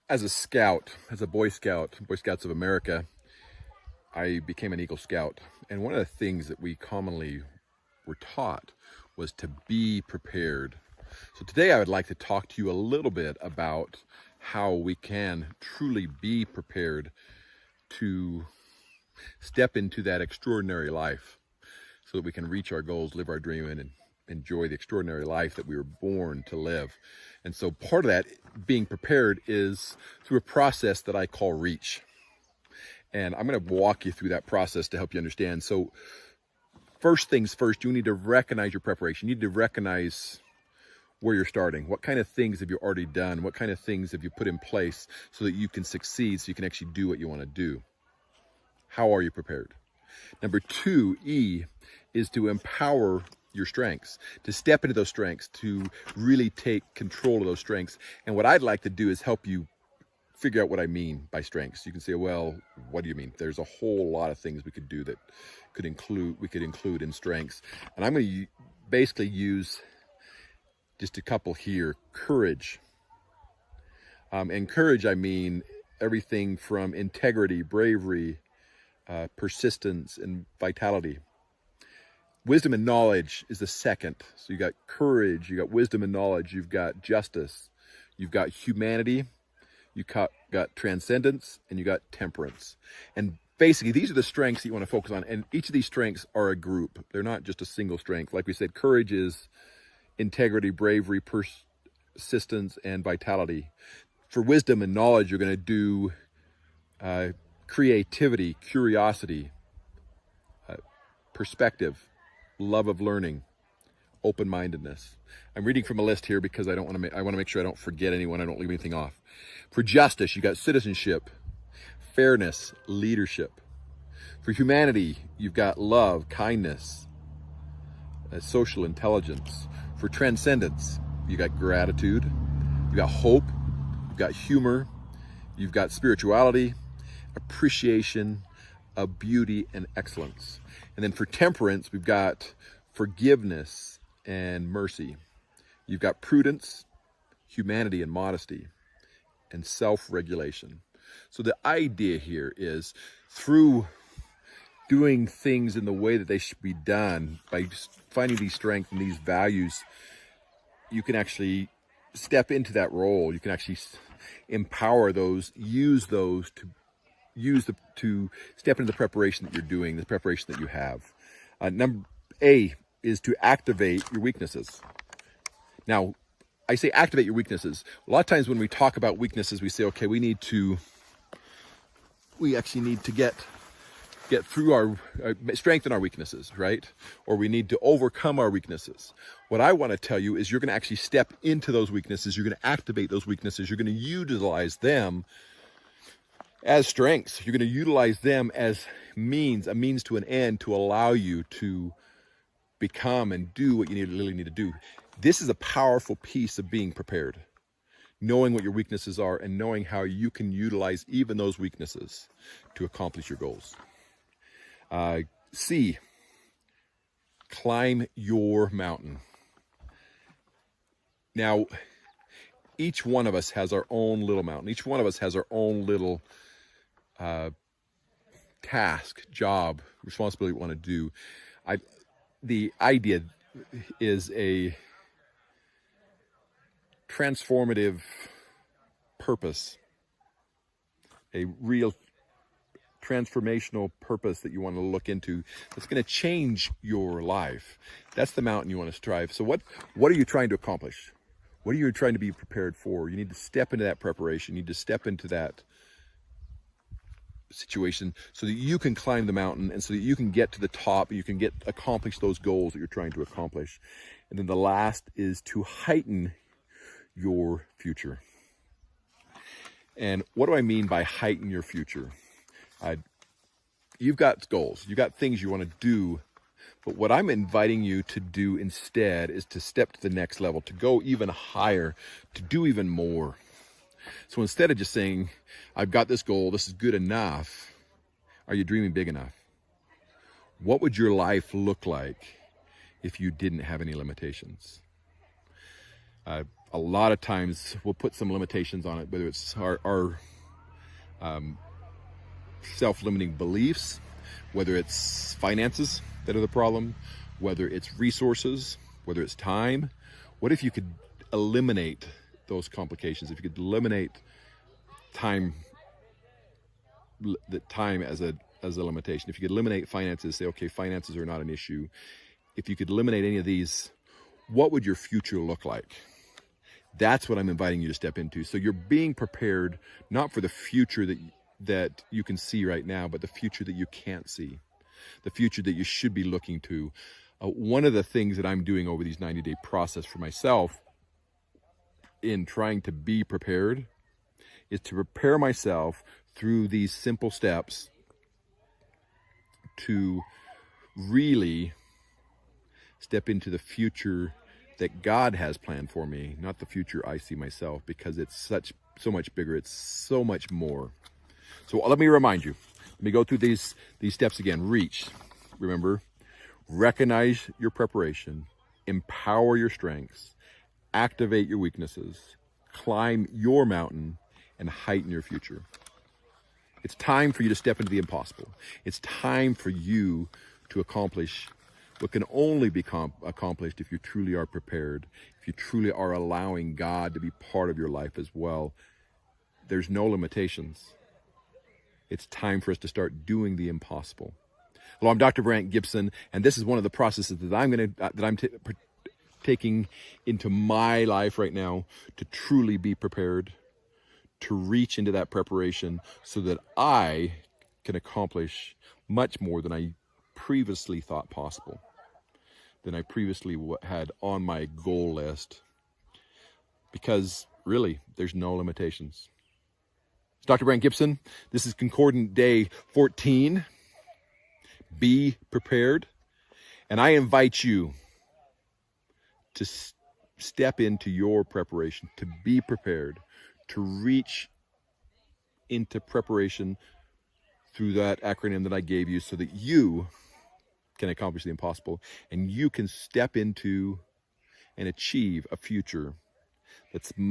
As a scout, as a Boy Scout, Boy Scouts of America, I became an Eagle Scout. And one of the things that we commonly were taught was to be prepared. So today I would like to talk to you a little bit about how we can truly be prepared to step into that extraordinary life so that we can reach our goals, live our dream, and enjoy the extraordinary life that we were born to live. And so part of that being prepared is through a process that I call REACH. And I'm going to walk you through that process to help you understand. So first things first, you need to recognize your preparation. You need to recognize where you're starting. What kind of things have you already done? What kind of things have you put in place so that you can succeed, so you can actually do what you want to do? How are you prepared? Number two, E, is to empower your strengths, to step into those strengths, to really take control of those strengths. And what I'd like to do is help you figure out what I mean by strengths. You can say, well, what do you mean? There's a whole lot of things we could do that we could include in strengths. And I'm going to basically use just a couple here. Courage. And courage, I mean everything from integrity, bravery, persistence, and vitality. Wisdom and knowledge is the second. So you got courage, you got wisdom and knowledge, you've got justice, you've got humanity, you've got transcendence, and you got temperance. And basically, these are the strengths that you want to focus on. And each of these strengths are a group. They're not just a single strength. Like we said, courage is integrity, bravery, persistence, and vitality. For wisdom and knowledge, you're going to do creativity, curiosity, perspective, love of learning, open-mindedness. I'm reading from a list here because I want to make sure I don't forget anyone, I don't leave anything off. For justice, you got citizenship, fairness, leadership. For humanity, you've got love, kindness, social intelligence. For transcendence, you got gratitude, you got hope, you've got humor, you've got spirituality, appreciation of beauty and excellence. And then for temperance, we've got forgiveness and mercy. You've got prudence, humanity and modesty, and self-regulation. So the idea here is through doing things in the way that they should be done, by finding these strengths and these values, you can actually step into that role. You can actually empower those, use those to step into the preparation that you're doing, the preparation that you have. Number A is to activate your weaknesses. Now, I say activate your weaknesses. A lot of times when we talk about weaknesses, we say, okay, we actually need to get through strengthen our weaknesses, right? Or we need to overcome our weaknesses. What I want to tell you is you're going to actually step into those weaknesses. You're going to activate those weaknesses. You're going to utilize them as strengths. You're going to utilize them as a means to an end, to allow you to become and do what you really need to do. This is a powerful piece of being prepared. Knowing what your weaknesses are and knowing how you can utilize even those weaknesses to accomplish your goals. C, climb your mountain. Now, each one of us has our own little mountain. Each one of us has our own little task, job, responsibility we want to do. The idea is a transformative purpose, a real transformational purpose that you want to look into that's going to change your life. That's the mountain you want to strive. So what are you trying to accomplish? What are you trying to be prepared for? You need to step into that preparation. You need to step into that situation so that you can climb the mountain and so that you can get to the top, you can accomplish those goals that you're trying to accomplish. And then the last is to heighten your future. And what do I mean by heighten your future? You've got goals, you've got things you want to do, but what I'm inviting you to do instead is to step to the next level, to go even higher, to do even more. So instead of just saying, I've got this goal, this is good enough, are you dreaming big enough? What would your life look like if you didn't have any limitations? a lot of times we'll put some limitations on it, whether it's our self-limiting beliefs, whether it's finances that are the problem, whether it's resources, whether it's time. What if you could eliminate those complications? If you could eliminate time, the time as a limitation. If you could eliminate finances, say, okay, finances are not an issue. If you could eliminate any of these, what would your future look like? That's what I'm inviting you to step into. So you're being prepared, not for the future that you can see right now, but the future that you can't see, the future that you should be looking to. One of the things that I'm doing over these 90-day process for myself in trying to be prepared is to prepare myself through these simple steps to really step into the future that God has planned for me, not the future I see myself, because it's so much bigger. It's so much more. So let me remind you. Let me go through these steps again. Reach. Remember, recognize your preparation, empower your strengths, activate your weaknesses, climb your mountain, and heighten your future. It's time for you to step into the impossible. It's time for you to accomplish what can only be accomplished if you truly are prepared, if you truly are allowing God to be part of your life as well. There's no limitations. It's time for us to start doing the impossible. Hello, I'm Dr. Brandt Gibson, and this is one of the processes that I'm taking into my life right now to truly be prepared, to reach into that preparation so that I can accomplish much more than I previously thought possible, than I previously had on my goal list, because really, there's no limitations. It's Dr. Brandt Gibson. This is Concordant Day 14. Be prepared. And I invite you to step into your preparation, to be prepared, to reach into preparation through that acronym that I gave you so that you can accomplish the impossible and you can step into and achieve a future that's